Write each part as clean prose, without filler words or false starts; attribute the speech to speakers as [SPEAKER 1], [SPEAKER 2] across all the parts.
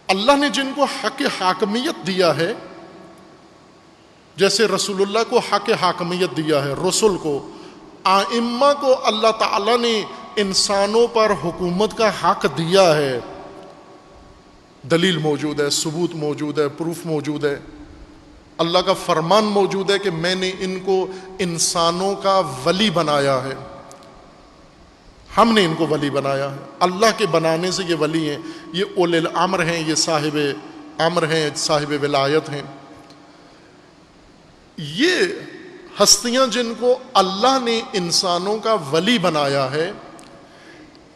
[SPEAKER 1] اللہ نے جن کو حق حاکمیت دیا ہے، جیسے رسول اللہ کو حق حاکمیت دیا ہے، رسول کو، ائمہ کو اللہ تعالیٰ نے انسانوں پر حکومت کا حق دیا ہے، دلیل موجود ہے، ثبوت موجود ہے، پروف موجود ہے، اللہ کا فرمان موجود ہے کہ میں نے ان کو انسانوں کا ولی بنایا ہے، ہم نے ان کو ولی بنایا ہے، اللہ کے بنانے سے یہ ولی ہیں، یہ اولی الامر ہیں، یہ صاحب امر ہیں، صاحب ولایت ہیں۔ یہ ہستیاں جن کو اللہ نے انسانوں کا ولی بنایا ہے،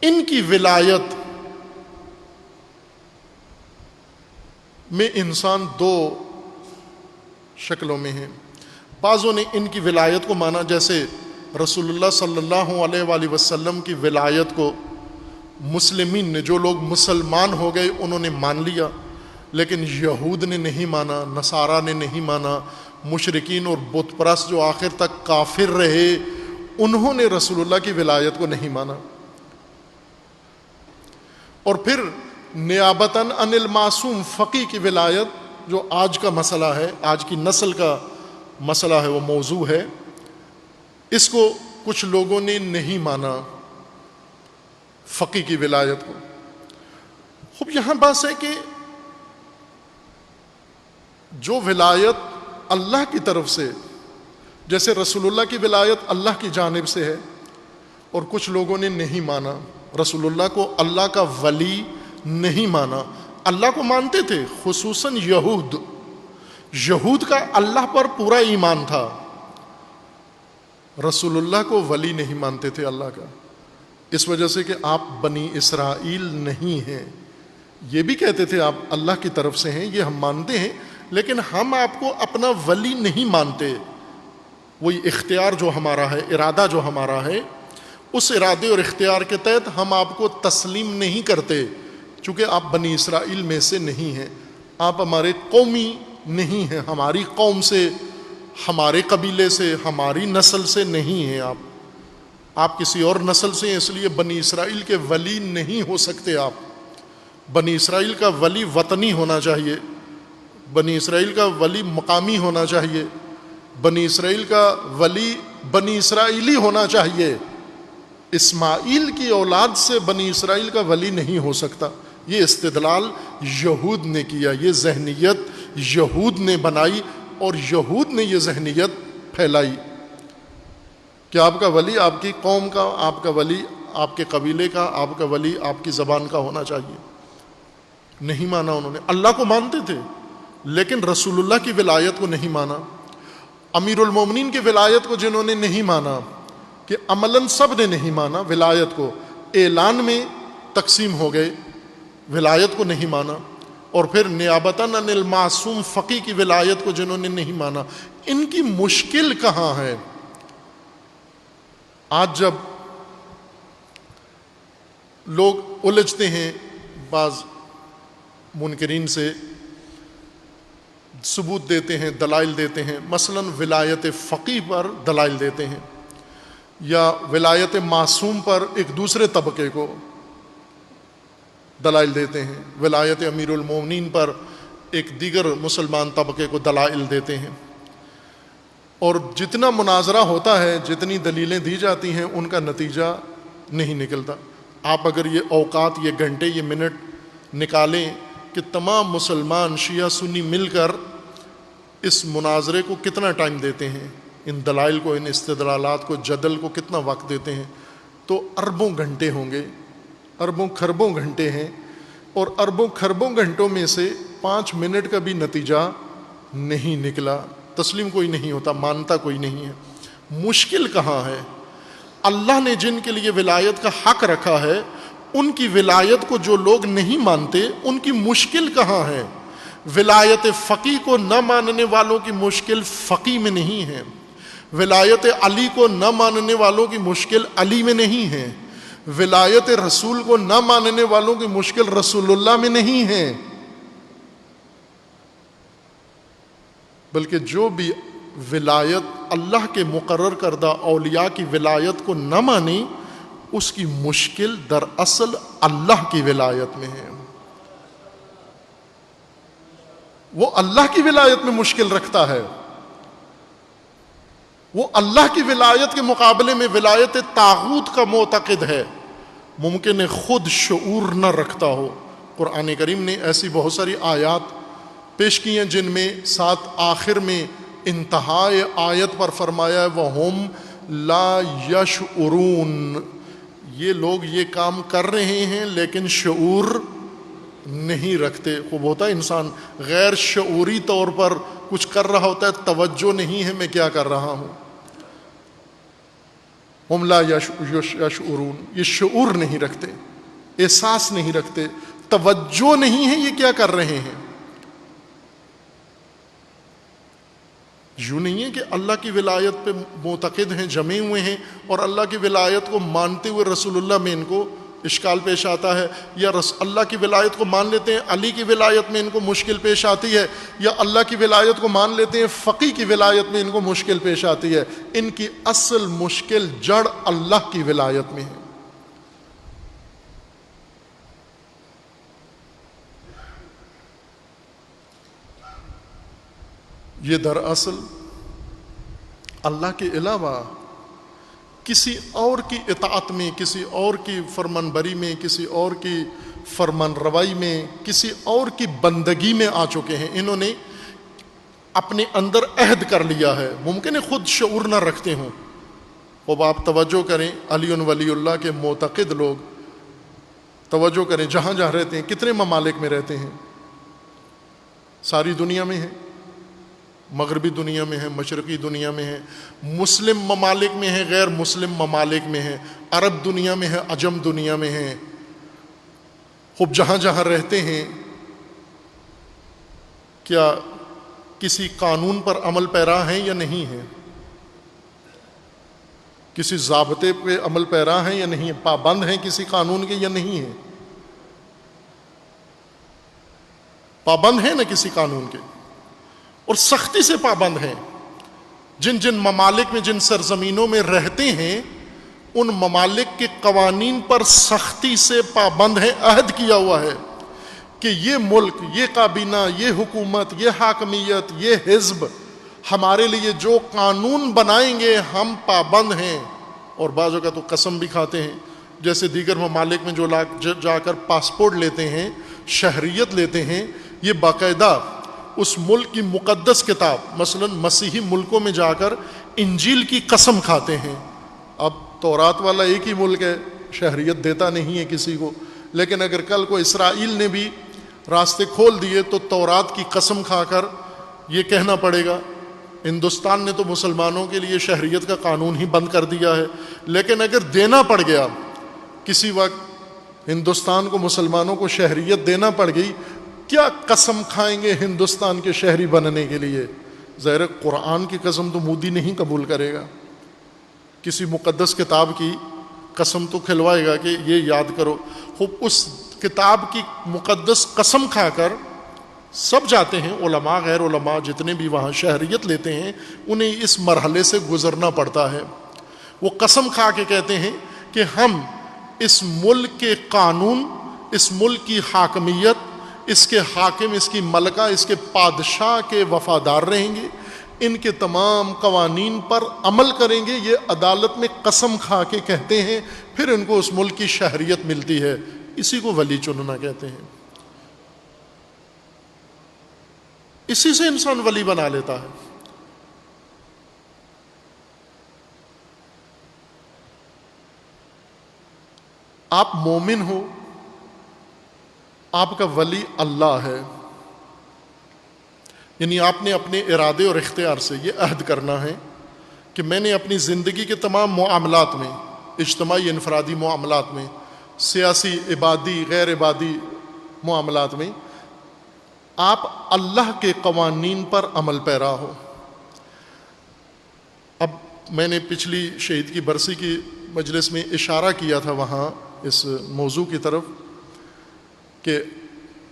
[SPEAKER 1] ان کی ولایت میں انسان دو شکلوں میں ہیں۔ بعضوں نے ان کی ولایت کو مانا، جیسے رسول اللہ صلی اللہ علیہ وآلہ وسلم کی ولایت کو مسلمین نے، جو لوگ مسلمان ہو گئے انہوں نے مان لیا، لیکن یہود نے نہیں مانا، نصارہ نے نہیں مانا، مشرکین اور بت پرست جو آخر تک کافر رہے انہوں نے رسول اللہ کی ولایت کو نہیں مانا۔ اور پھر نیابتاً عن المعصوم فقی کی ولایت، جو آج کا مسئلہ ہے، آج کی نسل کا مسئلہ ہے، وہ موضوع ہے، اس کو کچھ لوگوں نے نہیں مانا، فقی کی ولایت کو۔ خوب یہاں بات ہے کہ جو ولایت اللہ کی طرف سے، جیسے رسول اللہ کی ولایت اللہ کی جانب سے ہے، اور کچھ لوگوں نے نہیں مانا، رسول اللہ کو اللہ کا ولی نہیں مانا۔ اللہ کو مانتے تھے، خصوصاً یہود کا اللہ پر پورا ایمان تھا، رسول اللہ کو ولی نہیں مانتے تھے اللہ کا، اس وجہ سے کہ آپ بنی اسرائیل نہیں ہیں۔ یہ بھی کہتے تھے آپ اللہ کی طرف سے ہیں، یہ ہم مانتے ہیں، لیکن ہم آپ کو اپنا ولی نہیں مانتے۔ وہی اختیار جو ہمارا ہے، ارادہ جو ہمارا ہے، اس ارادے اور اختیار کے تحت ہم آپ کو تسلیم نہیں کرتے، چونکہ آپ بنی اسرائیل میں سے نہیں ہیں، آپ ہمارے قومی نہیں ہیں، ہماری قوم سے، ہمارے قبیلے سے، ہماری نسل سے نہیں ہیں، آپ کسی اور نسل سے ہیں، اس لیے بنی اسرائیل کے ولی نہیں ہو سکتے۔ آپ بنی اسرائیل کا ولی وطنی ہونا چاہیے، بنی اسرائیل کا ولی مقامی ہونا چاہیے، بنی اسرائیل کا ولی بنی اسرائیلی ہونا چاہیے۔ اسماعیل کی اولاد سے بنی اسرائیل کا ولی نہیں ہو سکتا۔ یہ استدلال یہود نے کیا، یہ ذہنیت یہود نے بنائی، اور یہود نے یہ ذہنیت پھیلائی کہ آپ کا ولی آپ کی قوم کا، آپ کا ولی آپ کے قبیلے کا، آپ کا ولی آپ کی زبان کا ہونا چاہیے۔ نہیں مانا انہوں نے، اللہ کو مانتے تھے لیکن رسول اللہ کی ولایت کو نہیں مانا۔ امیر المومنین کی ولایت کو جنہوں نے نہیں مانا، کہ عملاً سب نے نہیں مانا، ولایت کو اعلان میں تقسیم ہو گئے، ولایت کو نہیں مانا۔ اور پھر نیابتاً عن المعصوم فقی کی ولایت کو جنہوں نے نہیں مانا، ان کی مشکل کہاں ہے؟ آج جب لوگ الجھتے ہیں بعض منکرین سے، ثبوت دیتے ہیں، دلائل دیتے ہیں، مثلاً ولایت فقی پر دلائل دیتے ہیں، یا ولایت معصوم پر ایک دوسرے طبقے کو دلائل دیتے ہیں، ولایت امیر المومنین پر ایک دیگر مسلمان طبقے کو دلائل دیتے ہیں، اور جتنا مناظرہ ہوتا ہے، جتنی دلیلیں دی جاتی ہیں، ان کا نتیجہ نہیں نکلتا۔ آپ اگر یہ اوقات، یہ گھنٹے، یہ منٹ نکالیں کہ تمام مسلمان شیعہ سنی مل کر اس مناظرے کو کتنا ٹائم دیتے ہیں، ان دلائل کو، ان استدلالات کو، جدل کو کتنا وقت دیتے ہیں، تو اربوں گھنٹے ہوں گے، اربوں کھربوں گھنٹے ہیں، اور اربوں کھربوں گھنٹوں میں سے 5 منٹ کا بھی نتیجہ نہیں نکلا، تسلیم کوئی نہیں ہوتا، مانتا کوئی نہیں ہے۔ مشکل کہاں ہے؟ اللہ نے جن کے لیے ولایت کا حق رکھا ہے، ان کی ولایت کو جو لوگ نہیں مانتے، ان کی مشکل کہاں ہے؟ ولایت فقی کو نہ ماننے والوں کی مشکل فقی میں نہیں ہے، ولایت علی کو نہ ماننے والوں کی مشکل علی میں نہیں ہے، ولایت رسول کو نہ ماننے والوں کی مشکل رسول اللہ میں نہیں ہے، بلکہ جو بھی ولایت اللہ کے مقرر کردہ اولیاء کی ولایت کو نہ مانی، اس کی مشکل دراصل اللہ کی ولایت میں ہے۔ وہ اللہ کی ولایت میں مشکل رکھتا ہے، وہ اللہ کی ولایت کے مقابلے میں ولایت طاغوت کا معتقد ہے، ممکن ہے خود شعور نہ رکھتا ہو۔ قرآن کریم نے ایسی بہت ساری آیات پیش کی ہیں جن میں ساتھ آخر میں انتہائے آیت پر فرمایا ہے وَهُمْ لَا يَشْعُرُونَ، یہ لوگ یہ کام کر رہے ہیں لیکن شعور نہیں رکھتے۔ خوب ہوتا ہے انسان غیر شعوری طور پر کچھ کر رہا ہوتا ہے، توجہ نہیں ہے میں کیا کر رہا ہوں۔ ہم لا یشعرون، یہ شعور نہیں رکھتے، احساس نہیں رکھتے، توجہ نہیں ہے یہ کیا کر رہے ہیں۔ یوں نہیں ہے کہ اللہ کی ولایت پہ معتقد ہیں، جمے ہوئے ہیں، اور اللہ کی ولایت کو مانتے ہوئے رسول اللہ میں ان کو اشکال پیش آتا ہے، یا اللہ کی ولایت کو مان لیتے ہیں علی کی ولایت میں ان کو مشکل پیش آتی ہے، یا اللہ کی ولایت کو مان لیتے ہیں فقی کی ولایت میں ان کو مشکل پیش آتی ہے۔ ان کی اصل مشکل جڑ اللہ کی ولایت میں ہے۔ یہ دراصل اللہ کے علاوہ کسی اور کی اطاعت میں، کسی اور کی فرمان بری میں، کسی اور کی فرمان روائی میں، کسی اور کی بندگی میں آ چکے ہیں۔ انہوں نے اپنے اندر عہد کر لیا ہے، ممکن ہے خود شعور نہ رکھتے ہوں۔ اب آپ توجہ کریں، علی ولی اللہ کے معتقد لوگ توجہ کریں، جہاں جہاں رہتے ہیں، کتنے ممالک میں رہتے ہیں؟ ساری دنیا میں ہیں، مغربی دنیا میں ہے، مشرقی دنیا میں ہے، مسلم ممالک میں ہے، غیر مسلم ممالک میں ہے، عرب دنیا میں ہے، عجم دنیا میں ہے۔ خوب جہاں جہاں رہتے ہیں کیا کسی قانون پر عمل پیرا ہیں یا نہیں ہیں؟ کسی ضابطے پہ عمل پیرا ہیں یا نہیں؟ پابند ہیں کسی قانون کے یا نہیں ہیں؟ پابند ہیں نا کسی قانون کے، اور سختی سے پابند ہیں۔ جن جن ممالک میں، جن سرزمینوں میں رہتے ہیں، ان ممالک کے قوانین پر سختی سے پابند ہیں، عہد کیا ہوا ہے کہ یہ ملک، یہ کابینہ، یہ حکومت، یہ حاکمیت، یہ حزب ہمارے لیے جو قانون بنائیں گے ہم پابند ہیں۔ اور بعض اوقات تو قسم بھی کھاتے ہیں، جیسے دیگر ممالک میں جو جا کر پاسپورٹ لیتے ہیں، شہریت لیتے ہیں، یہ باقاعدہ اس ملک کی مقدس کتاب، مثلا مسیحی ملکوں میں جا کر انجیل کی قسم کھاتے ہیں۔ اب تورات والا ایک ہی ملک ہے، شہریت دیتا نہیں ہے کسی کو، لیکن اگر کل کو اسرائیل نے بھی راستے کھول دیے تو تورات کی قسم کھا کر یہ کہنا پڑے گا ہندوستان نے تو مسلمانوں کے لیے شہریت کا قانون ہی بند کر دیا ہے، لیکن اگر دینا پڑ گیا کسی وقت ہندوستان کو، مسلمانوں کو شہریت دینا پڑ گئی، کیا قسم کھائیں گے ہندوستان کے شہری بننے کے لیے؟ ظاہر قرآن کی قسم تو مودی نہیں قبول کرے گا، کسی مقدس کتاب کی قسم تو کھلوائے گا کہ یہ یاد کرو۔ خوب اس کتاب کی مقدس قسم کھا کر سب جاتے ہیں، علماء غیر علماء جتنے بھی وہاں شہریت لیتے ہیں، انہیں اس مرحلے سے گزرنا پڑتا ہے۔ وہ قسم کھا کے کہتے ہیں کہ ہم اس ملک کے قانون، اس ملک کی حاکمیت، اس کے حاکم، اس کی ملکہ، اس کے بادشاہ کے وفادار رہیں گے، ان کے تمام قوانین پر عمل کریں گے۔ یہ عدالت میں قسم کھا کے کہتے ہیں، پھر ان کو اس ملک کی شہریت ملتی ہے۔ اسی کو ولی چننا کہتے ہیں۔ اسی سے انسان ولی بنا لیتا ہے۔ آپ مومن ہو، آپ کا ولی اللہ ہے، یعنی آپ نے اپنے ارادے اور اختیار سے یہ عہد کرنا ہے کہ میں نے اپنی زندگی کے تمام معاملات میں، اجتماعی انفرادی معاملات میں، سیاسی، عبادی، غیر عبادی معاملات میں، آپ اللہ کے قوانین پر عمل پیرا ہو۔ اب میں نے پچھلی شہید کی برسی کی مجلس میں اشارہ کیا تھا وہاں اس موضوع کی طرف کہ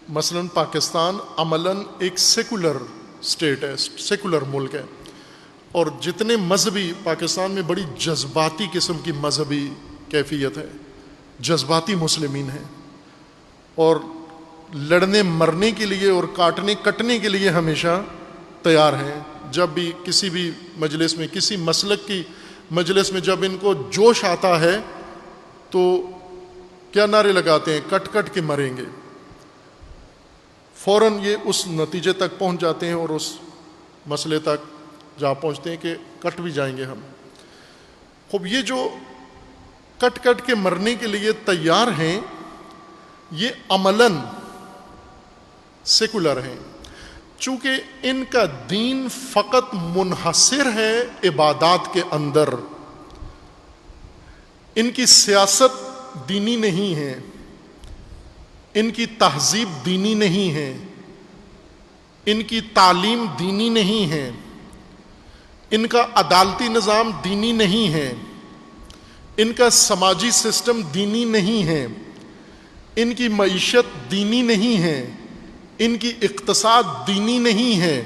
[SPEAKER 1] مثلا پاکستان عملاً ایک سیکولر اسٹیٹ ہے، سیکولر ملک ہے، اور جتنے مذہبی پاکستان میں بڑی جذباتی قسم کی مذہبی کیفیت ہے، جذباتی مسلمین ہیں، اور لڑنے مرنے کے لیے اور کاٹنے کٹنے کے لیے ہمیشہ تیار ہیں. جب بھی کسی بھی مجلس میں، کسی مسلک کی مجلس میں جب ان کو جوش آتا ہے تو کیا نعرے لگاتے ہیں؟ کٹ کٹ کے مریں گے. فوراً یہ اس نتیجے تک پہنچ جاتے ہیں اور اس مسئلے تک جا پہنچتے ہیں کہ کٹ بھی جائیں گے ہم. خوب یہ جو کٹ کٹ کے مرنے کے لیے تیار ہیں یہ عملاً سیکولر ہیں، چونکہ ان کا دین فقط منحصر ہے عبادات کے اندر. ان کی سیاست دینی نہیں ہے، ان کی تہذیب دینی نہیں ہے، ان کی تعلیم دینی نہیں ہے، ان کا عدالتی نظام دینی نہیں ہے، ان کا سماجی سسٹم دینی نہیں ہے، ان کی معیشت دینی نہیں ہے، ان کی اقتصاد دینی نہیں ہے،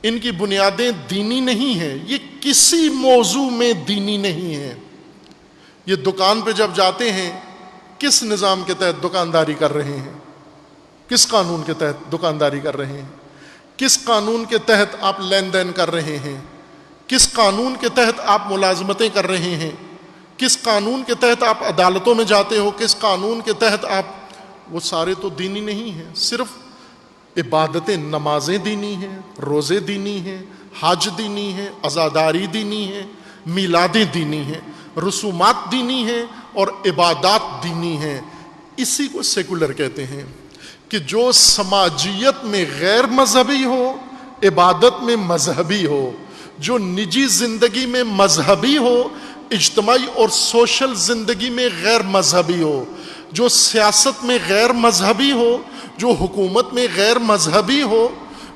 [SPEAKER 1] ان کی بنیادیں دینی نہیں ہیں. یہ کسی موضوع میں دینی نہیں ہے. یہ دکان پہ جب جاتے ہیں کس نظام کے تحت دکانداری کر رہے ہیں؟ کس قانون کے تحت دکانداری کر رہے ہیں؟ کس قانون کے تحت آپ لین دین کر رہے ہیں؟ کس قانون کے تحت آپ ملازمتیں کر رہے ہیں؟ کس قانون کے تحت آپ عدالتوں میں جاتے ہو؟ کس قانون کے تحت آپ، وہ سارے تو دینی نہیں ہیں. صرف عبادتیں، نمازیں دینی ہیں، روزے دینی ہیں، حج دینی ہے، عزاداری دینی ہے، میلادیں دینی ہیں، رسومات دینی ہیں اور عبادات دینی ہیں. اسی کو سیکولر کہتے ہیں کہ جو سماجیت میں غیر مذہبی ہو، عبادت میں مذہبی ہو، جو نجی زندگی میں مذہبی ہو، اجتماعی اور سوشل زندگی میں غیر مذہبی ہو، جو سیاست میں غیر مذہبی ہو، جو حکومت میں غیر مذہبی ہو،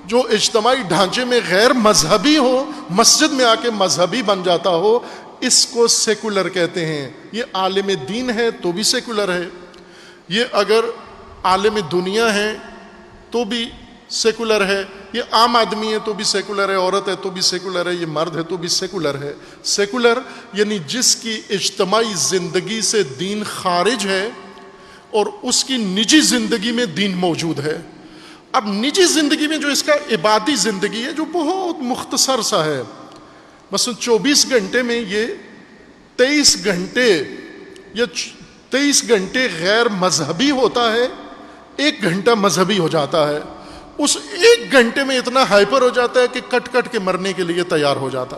[SPEAKER 1] جو اجتماعی ڈھانچے میں غیر مذہبی ہو، مسجد میں آ کے مذہبی بن جاتا ہو، اس کو سیکولر کہتے ہیں. یہ عالم دین ہے تو بھی سیکولر ہے، یہ اگر عالم دنیا ہے تو بھی سیکولر ہے، یہ عام آدمی ہے تو بھی سیکولر ہے، عورت ہے تو بھی سیکولر ہے، یہ مرد ہے تو بھی سیکولر ہے. سیکولر یعنی جس کی اجتماعی زندگی سے دین خارج ہے اور اس کی نجی زندگی میں دین موجود ہے. اب نجی زندگی میں جو اس کا عبادی زندگی ہے جو بہت مختصر سا ہے، مثلا 24 گھنٹے میں یہ 23 گھنٹے یا 23 گھنٹے غیر مذہبی ہوتا ہے، 1 گھنٹہ مذہبی ہو جاتا ہے. اس 1 گھنٹے میں اتنا ہائپر ہو جاتا ہے کہ کٹ کٹ کے مرنے کے لیے تیار ہو جاتا.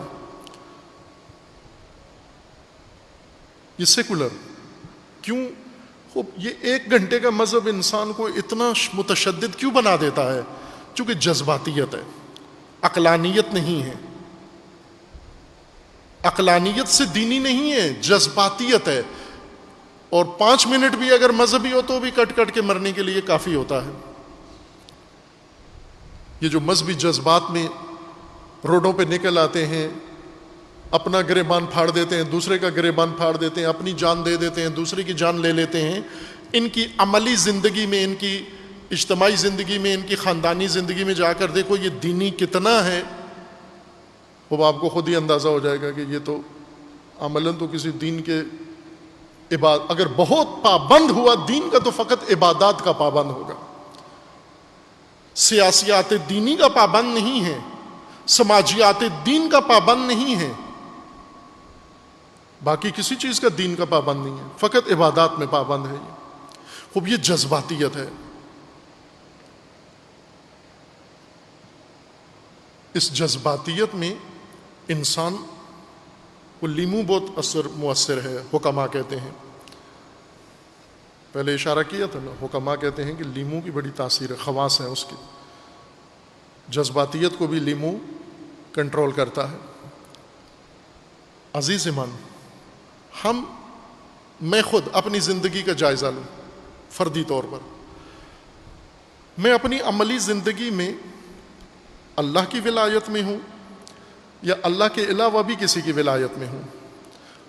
[SPEAKER 1] یہ سیکولر کیوں؟ یہ 1 گھنٹے کا مذہب انسان کو اتنا متشدد کیوں بنا دیتا ہے؟ چونکہ جذباتیت ہے، عقلانیت نہیں ہے. عقلانیت سے دینی نہیں ہے، جذباتیت ہے. اور 5 منٹ بھی اگر مذہبی ہو تو بھی کٹ کٹ کے مرنے کے لیے کافی ہوتا ہے. یہ جو مذہبی جذبات میں روڈوں پہ نکل آتے ہیں، اپنا گریبان پھاڑ دیتے ہیں، دوسرے کا گریبان پھاڑ دیتے ہیں، اپنی جان دے دیتے ہیں، دوسرے کی جان لے لیتے ہیں، ان کی عملی زندگی میں، ان کی اجتماعی زندگی میں، ان کی خاندانی زندگی میں جا کر دیکھو یہ دینی کتنا ہے. وہ آپ کو خود ہی اندازہ ہو جائے گا کہ یہ تو عملاً تو کسی دین کے اگر بہت پابند ہوا دین کا تو فقط عبادات کا پابند ہوگا، سیاسیات دینی کا پابند نہیں ہے، سماجیات دین کا پابند نہیں ہے، باقی کسی چیز کا دین کا پابند نہیں ہے، فقط عبادات میں پابند ہے. خوب یہ جذباتیت ہے. اس جذباتیت میں انسان کو لیمو بہت مؤثر ہے. حکما کہتے ہیں، پہلے اشارہ کیا تھا نا، حکما کہتے ہیں کہ لیمو کی بڑی تاثیر ہے، خواص ہے اس کی. جذباتیت کو بھی لیمو کنٹرول کرتا ہے. عزیز ایمان، میں خود اپنی زندگی کا جائزہ لوں. فردی طور پر میں اپنی عملی زندگی میں اللہ کی ولایت میں ہوں یا اللہ کے علاوہ بھی کسی کی ولایت میں ہوں.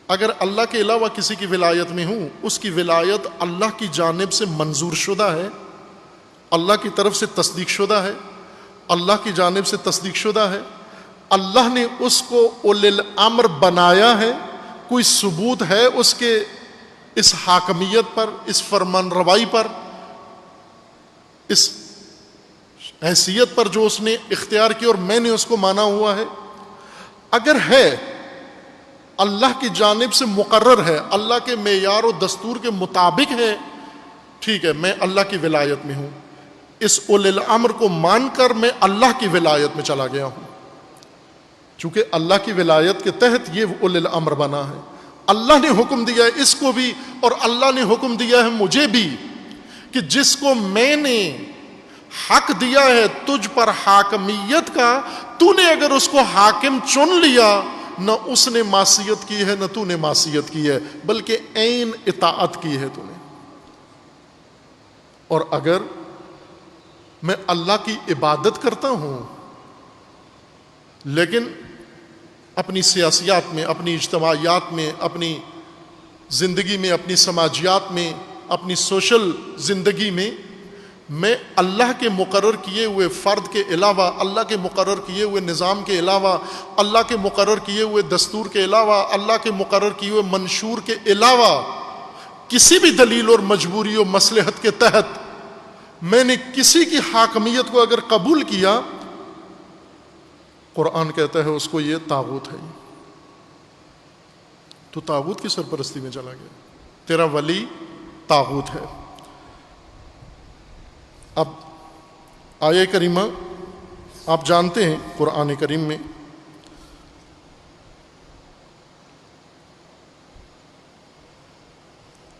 [SPEAKER 1] اگر اللہ کے علاوہ کسی کی ولایت میں ہوں، اس کی ولایت اللہ کی جانب سے منظور شدہ ہے، اللہ کی طرف سے تصدیق شدہ ہے، اللہ کی جانب سے تصدیق شدہ ہے، اللہ نے اس کو اولی الامر بنایا ہے، کوئی ثبوت ہے اس کے اس حاکمیت پر، اس فرمان روائی پر، اس حیثیت پر جو اس نے اختیار کی اور میں نے اس کو مانا ہوا ہے، اگر ہے اللہ کی جانب سے مقرر ہے، اللہ کے معیار و دستور کے مطابق ہے، ٹھیک ہے، میں اللہ کی ولایت میں ہوں، اس اولی الامر کو مان کر میں اللہ کی ولایت میں چلا گیا ہوں، چونکہ اللہ کی ولایت کے تحت یہ اولی الامر بنا ہے۔ اللہ نے حکم دیا ہے اس کو بھی، اور اللہ نے حکم دیا ہے مجھے بھی، کہ جس کو میں نے حق دیا ہے تجھ پر حاکمیت کا، تو نے اگر اس کو حاکم چن لیا، نہ اس نے معصیت کی ہے نہ تو نے معصیت کی ہے، بلکہ عین اطاعت کی ہے تو نے۔ اور اگر میں اللہ کی عبادت کرتا ہوں لیکن اپنی سیاسیات میں، اپنی اجتماعیات میں، اپنی زندگی میں، اپنی سماجیات میں، اپنی سوشل زندگی میں اللہ کے مقرر کیے ہوئے فرد کے علاوہ، اللہ کے مقرر کیے ہوئے نظام کے علاوہ، اللہ کے مقرر کیے ہوئے دستور کے علاوہ، اللہ کے مقرر کیے ہوئے منشور کے علاوہ کسی بھی دلیل اور مجبوری و مصلحت کے تحت میں نے کسی کی حاکمیت کو اگر قبول کیا، قرآن کہتا ہے اس کو یہ طاغوت ہے، تو طاغوت کی سرپرستی میں چلا گیا، تیرا ولی طاغوت ہے۔ اب آیہ کریمہ آپ جانتے ہیں قرآن کریم میں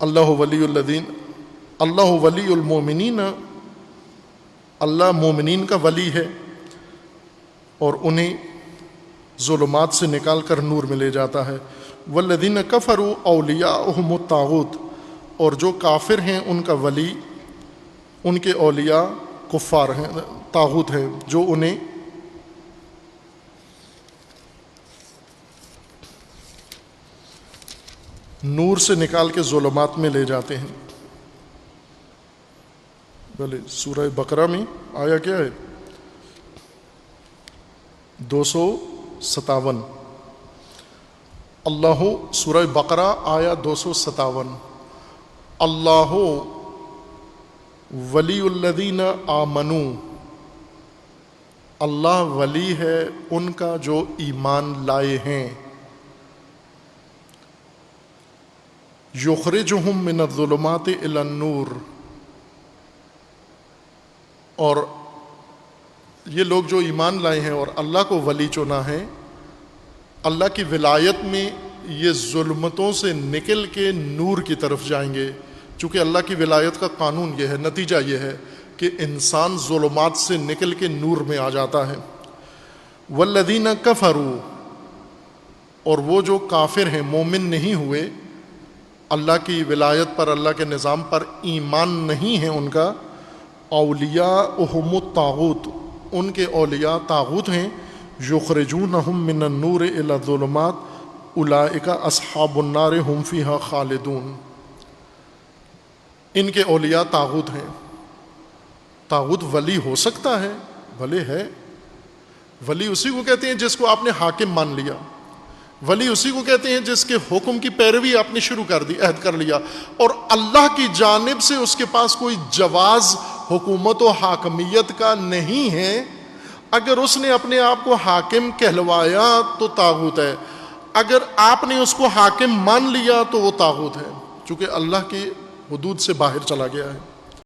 [SPEAKER 1] اللہ ولی الذین، اللہ ولی المومنین، اللہ مومنین کا ولی ہے اور انہیں ظلمات سے نکال کر نور میں لے جاتا ہے۔ والذین کفروا اولیاءہم الطاغوت، اور جو کافر ہیں ان کا ولی، ان کے اولیاء کفار ہیں، طاغوت ہیں، جو انہیں نور سے نکال کے ظلمات میں لے جاتے ہیں۔ بھلے سورہ بقرہ میں آیا کیا ہے؟ 257۔ اللہ، سورہ بقرہ آیا 257، اللہ ولی الذین آمنوا، اللہ ولی ہے ان کا جو ایمان لائے ہیں، یخرجہم من الظلمات الی النور، اور یہ لوگ جو ایمان لائے ہیں اور اللہ کو ولی چنا ہے، اللہ کی ولایت میں یہ ظلمتوں سے نکل کے نور کی طرف جائیں گے، چونکہ اللہ کی ولایت کا قانون یہ ہے، نتیجہ یہ ہے کہ انسان ظلمات سے نکل کے نور میں آ جاتا ہے۔ والذین کفروا، اور وہ جو کافر ہیں، مومن نہیں ہوئے، اللہ کی ولایت پر، اللہ کے نظام پر ایمان نہیں ہے ان کا، اولیاءہم الطاغوت، ان کے اولیاء طاغوت ہیں، یخرجونہم من النور الی الظلمات اولئک اصحاب النار ہم فیہا خالدون، ان کے اولیاء طاغوت ہیں۔ طاغوت ولی ہو سکتا ہے، بھلے ہے، ولی اسی کو کہتے ہیں جس کو آپ نے حاکم مان لیا، ولی اسی کو کہتے ہیں جس کے حکم کی پیروی آپ نے شروع کر دی، عہد کر لیا، اور اللہ کی جانب سے اس کے پاس کوئی جواز حکومت و حاکمیت کا نہیں ہے، اگر اس نے اپنے آپ کو حاکم کہلوایا تو طاغوت ہے، اگر آپ نے اس کو حاکم مان لیا تو وہ طاغوت ہے، چونکہ اللہ کی حدود سے باہر چلا گیا ہے۔